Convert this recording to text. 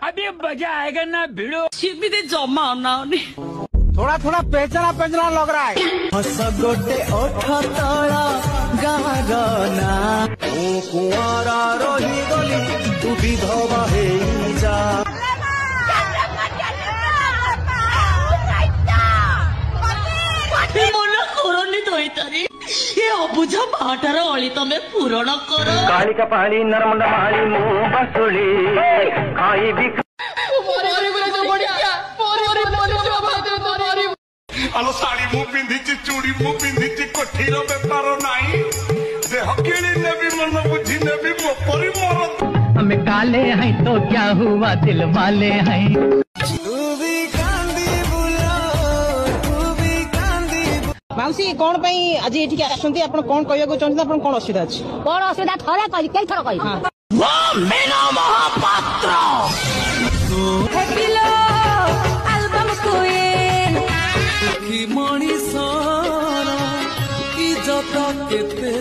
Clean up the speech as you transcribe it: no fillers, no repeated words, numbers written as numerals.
अभी मजा आएगा ना भिड़ो छिपी जमा ना थोड़ा थोड़ा पेचना पेचना लग रहा है। हस गोटे ओठ तला गाना कुआरा रही गली तू विधवा हे जा मन करनी दईतारी ये अबुझा माटार अली तमे पूरण कर कालिका पाली नर्मदा माली मुँह बसुली खाई भी आलो साड़ी मु पिंधि चूड़ी मु पिंधि कोठीर बेपार नाई देह किणी नेबी मन बुझी नेबी मोपरी मोर हमें काले हैं तो क्या हुआ दिल वाले हैं। माउसी कौन पई आज एठी के आसंती आपण कोन कहया को चंदी आपण कोन असुविधा अछि कोन असुविधा थरे कहि के थर कहि वो मेना महापात्र हेलो एल्बम क्वीन की मणि सारा इज्जत केते